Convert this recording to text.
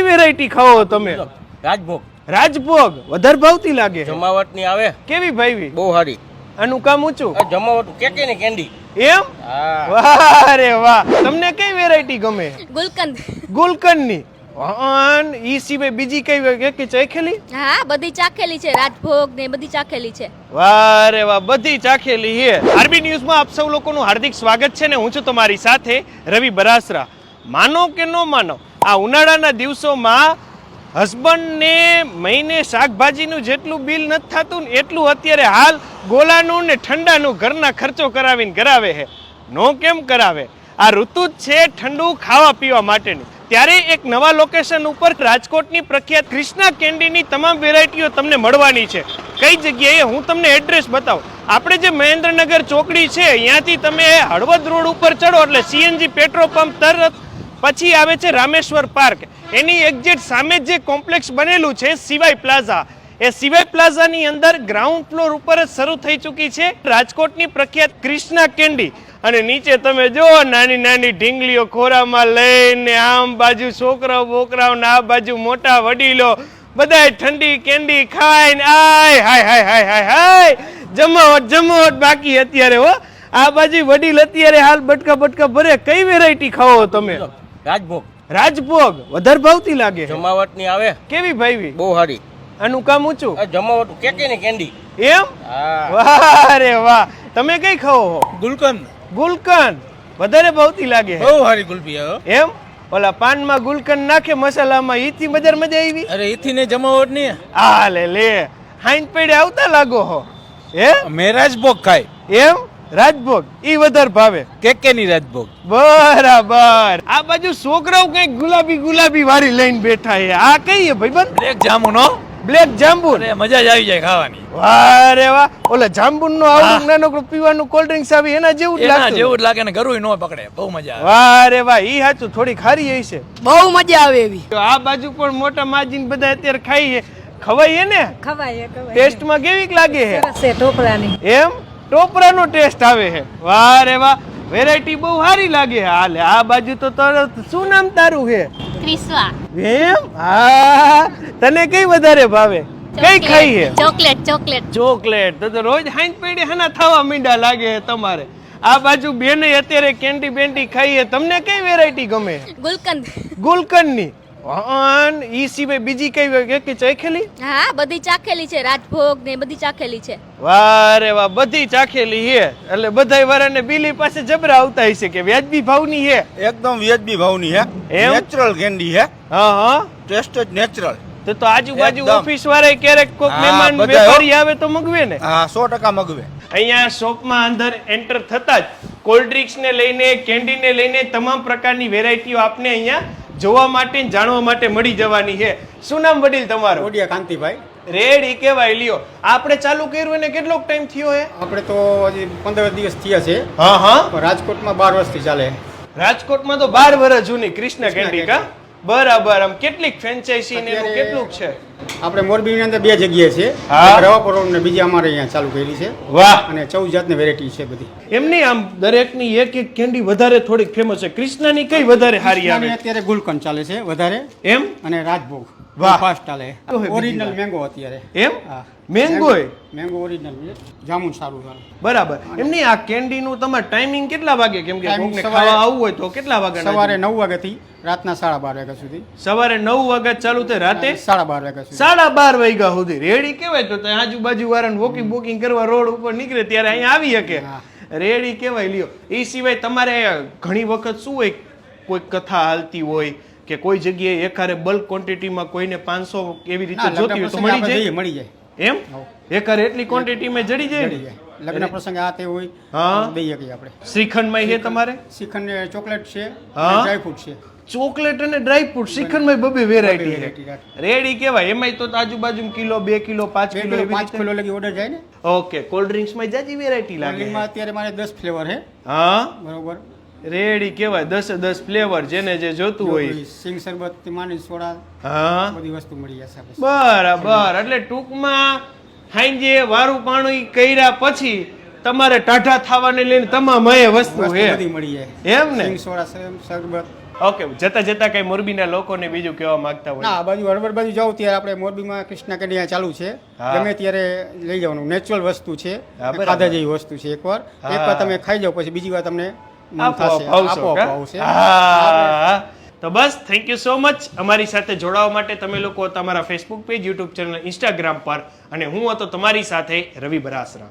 Variety ખાઓ તમે? રાજભોગ. રાજભોગ વધારે ભાવતી લાગે. જમાવટ ની આવે કેવી ભાઈ? બહુ સારી. આનું કામ ઊંચું. જમાવટ કેકે ને કેન્ડી. એમ? વાહ રે વાહ. તમને કઈ વેરાયટી ગમે? ગુલકંદ. ગુલકંદ ની. ઈ સિવાય બીજી કઈ કે ચાખેલી? હા, બધી ચાખેલી છે. રાજભોગ ને બધી ચાખેલી છે. વાહ રે વાહ, બધી ચાખેલી છે. આરબી ન્યૂઝમાં આપ સૌ લોકોનું હાર્દિક સ્વાગત છે ને હું છું તમારી સાથે રવિ બરાસરા. માનો કે ન માનો, આ ઉનાળાના દિવસોમાં હસબન્ડને મહિને શાકભાજીનું જેટલું બિલ નથી થતું ને એટલું અત્યારે હાલ ગોલાનું ને ઠંડાનું ઘરના ખર્ચો કરાવીને કરાવે છે. નો કેમ કરાવે? આ ઋતુ જ છે ઠંડુ ખાવા પીવા માટેની. ત્યારે એક નવા લોકેશન ઉપર રાજકોટની પ્રખ્યાત ક્રિષ્ના કેન્ડીની તમામ વેરાયટીઓ તમને મળવાની છે. કઈ જગ્યાએ હું તમને એડ્રેસ બતાવું. આપણે જે મહેન્દ્રનગર ચોકડી છે અહીંયાથી તમે હળવદ રોડ ઉપર ચડો એટલે સીએનજી પેટ્રોલ પંપ તરત પછી આવે છે રામેશ્વર પાર્ક. એની એક્ઝેક્ટ સામે જે કોમ્પ્લેક્સ બનેલું છે સિવાય પ્લાઝા, એ સિવાય પ્લાઝાની અંદર ગ્રાઉન્ડ ફ્લોર ઉપર જ શરૂ થઈ ચૂકી છે રાજકોટની પ્રખ્યાત ક્રિષ્ના કેન્ડી. અને નીચે તમે જો નાની નાની ઢીંગલીઓ ખોરામાં લઈને આમ બાજુ છોકરાઓ બોકરાઓ ને આ બાજુ મોટા વડીલો બધાય ઠંડી કેન્ડી ખાઈને આય હાય હાય હાય હાય હાય જમાવટ બાકી અત્યારે હો. આ બાજુ વડીલ અત્યારે હાલ બટકા બટકા ભરે. કઈ વેરાયટી ખાઓ તમે? રાજભોગ. રાજભોગ વધારે ભાવતી લાગે. જમાવટ ની આવે. કેવી ભાઈ? બહુ સારી. આનું કામ ઊંચું. જમાવટ કેકે ને કેન્ડી. એમ? વાહ રે વાહ. તમે કઈ ખાઓ? ગુલકંદ. ગુલકંદ વધારે ભાવતી લાગે. બહુ સારી ગુલપી. એમ? ઓલા પાનમાં ગુલકંદ નાખે મસાલામાં, ઈથી મજા આવી? અરે ઈથી ને જમાવટ ની. આ લે હાઈન પેડે આવતા લાગો હો. હે? મે રાજભોગ ખાય. એમ? રાજભોગ ઈ વધારે ભાવે. કેકે ની રાજભોગ. બરાબર. આ બાજુ છોકરાઓ કઈક ગુલાબી વારી લઈને બેઠા છે. આ કઈ છે ભાઈબંધ? બ્લેક જામુન હો. બ્લેક જાંબુન. અરે મજા જ આવી જાય ખાવાની. વાહ રે વાહ. ઓલા જાંબુન નો આવડું નાનકડું પીવાનું કોલ્ડ ડ્રિંક્સ આવી એના જેવું જ લાગતું. જેવું જ લાગે ને ગરુય નો પકડે. બહુ મજા આવે. વાહ રે વાહ. ઈ સાચું થોડી ખારી હશે. બહુ મજા આવે એવી. આ બાજુ પણ મોટા માજીન બધા અત્યારે ખાઈ છે. ખવાય ને? ખવાય. ટેસ્ટમાં કેવીક લાગે છે? છે ટોપરાની. એમ? ટોપરાનો ટેસ્ટ આવે છે. વાહ રે વાહ. વેરાયટી બહુ સારી લાગે. હાલે આ બાજુ તો શું નામ તારું છે? ક્રિસ્વા. એમ? હા. તને કઈ વધારે ભાવે? કઈ ખાઈ છે? ચોકલેટ. ચોકલેટ. તો રોજ હાઈન પેડે હના થવા મીંડા લાગે છે તમારે. આ બાજુ બેને અત્યારે કેન્ડી બેન્ડી ખાઈએ. તમને કઈ વેરાયટી ગમે? ગુલકંદ. ગુલકંદ ની. ઈ સિવાય બીજી કઈ કે ચાખેલી? હા, બધી ચાખેલી છે. રાજભોગ ને બધી ચાખેલી છે. વાહ રે વાહ. બધી ચાખેલી છે એટલે બધાય વાળાને બીલી પાસે જબરા આવતા હશે કે વ્યાજબી ભાવની છે. એકદમ વ્યાજબી ભાવની હે. એમ? નેચરલ કેન્ડી હે. હા. ટેસ્ટ જ નેચરલ. તો આજુબાજુ એકદમ. ઓફિસ વાળા ક્યારેક કોઈક હા, મહેમાન બધાય વેપારી આવે તો મગવે ને. હા 100% મગવે. અહીંયા શોપમાં અંદર એન્ટર થતા જ કોલ્ડ ડ્રિંક્સ ને લઈને કેન્ડી ને લઈને તમામ પ્રકારની વેરાયટીઓ આપને અહીંયા જોવા માટે જાણવા માટે મળી જવાની છે. શું નામ વડીલ તમારું? ઓડિયા કાંતિભાઈ. રેડી કેવાય લ્યો. આપણે ચાલુ કર્યું એને કેટલો ટાઈમ થયો હે? આપણે તો હજી 15 દિવસ થયા છે. હા હા. પણ રાજકોટમાં 12 વર્ષથી ચાલે. રાજકોટમાં તો 12 વર્ષ જૂની ક્રિષ્ના કેન્ડી કા? બરાબર. આમ કેટલીક ફ્રેન્ચાઇઝી ને એનું કેટલું છે? આપણે મોરબીની અંદર 2 જગ્યાએ છે. હા. એક રવાપર રોડ ને બીજી અમારે અહીંયા ચાલુ કરી છે. વાહ. અને 14 જાતની વેરાયટી છે બધી. એમની આમ દરેકની એક એક કેન્ડી વધારે થોડીક ફેમસ છે. ક્રિષ્નાની કઈ વધારે સારી આવે? કૃષ્ણાની અત્યારે ગુલકંદ ચાલે છે વધારે. એમ? અને રાજભોગ વાહ. ફાસ્ટ ચાલે. તો હે ઓરિજિનલ બીજી મેંગો અત્યારે. એમ? હા. મેંગોય? મેંગો ઓરિજિનલ જામુન સારું ચાલે. બરાબર. એમની આ કેન્ડી નું તમારે ટાઈમિંગ કેટલા વાગે? કેમ કે Timing કોકને સવારે- ખાવા આવવું હોય તો કેટલા વાગ્યા? સવારે 9 વાગ્યાથી રાતના 12:30 વાગ્યા સુધી. સવારે 9 વાગ્યા ચાલુ થાય રાતે 12:30 વાગ્યા સુધી. 12:30 વાગ્યા સુધી. રેડી કેવાય. તો ત્યાં આજુબાજુ વાળાને વોકિંગ બોકિંગ કરવા રોડ ઉપર નીકળે ત્યારે અહીંયા આવી શકે. હા. રેડી કેવાય લ્યો. એ સિવાય તમારે ઘણી વખત શું હોય, કોઈ કથા હાલતી હોય કે કોઈ જગ્યાએ એકારે બલ્ક ક્વોન્ટિટીમાં કોઈને 500 એવી રીતે ના, જોતી હોય તો મળી જાય? મળી જાય. એમ? એકારે એટલી ક્વોન્ટિટીમાં જડી જાય મળી ને? જાય. લગ્ન પ્રસંગે આ તે હોય હા. દઈએ કે આપણે. શ્રીખંડમાં છે તમારે? શ્રીખંડ ને ચોકલેટ છે, હા. ડ્રાયફ્રૂટ છે. ચોકલેટ અને ડ્રાયફ્રૂટ શ્રીખંડમાં બબે વેરાયટી variety છે. રાખે. રેડી કેવાય. એમાંય તો આજુબાજુ કિલો 2 કિલો 5 2 કિલો કિલો એવી 5 રીતે. કિલો લગી ઓર્ડર જાય ને. ઓકે. કોલ્ડ ડ્રિંક્સ માં જાજી વેરાયટી લાગે. કોલ્ડ્રિંકમાં અત્યારે મારે 10 ફ્લેવર છે. હા. બરોબર. રેડી કેવાય. 10 ફ્લેવર જેને જે જોતું હોય. સિંગ શરબત થી માંડી સોડા હા. બધી વસ્તુ મળી જશે આપણે. બરાબર. એટલે ટૂંકમાં હાંજે વારું પાણી કર્યા પછી તમારે ટાઢા થવાને લઈને તમામ એ વસ્તુ વસ્તુ છે. બધી મળી જાય. એમ ને? સિંગ સોડા શરબત ઓકે, જતા જતા કઈ મોરબીના લોકોને બીજું કહેવા માંગતા ના હોય? આ બાજુ હળવદ બાજુ જાવ ત્યારે આપણે મોરબીમાં કૃષ્ણા કેન્ડી અહીંયા ચાલુ છે. હા. ગમે ત્યારે લઈ જવાનું, નેચરલ વસ્તુ છે, હા, બરાબર. ખાધા જેવી વસ્તુ છે. એકવાર હા. એકવાર તમે ખાઈ જાવ પછી બીજી વાર તમને મન આપોઆપ થશે, ભાવશો, આપોઆપ કા? ભાવશે. હા. તો બસ થેન્ક યુ સો મચ અમારી સાથે જોડાવા માટે. તમે લોકો તમારા Facebook page, YouTube channel, Instagram પર, અને હું હતો તમારી સાથે રવિ બરાસરા.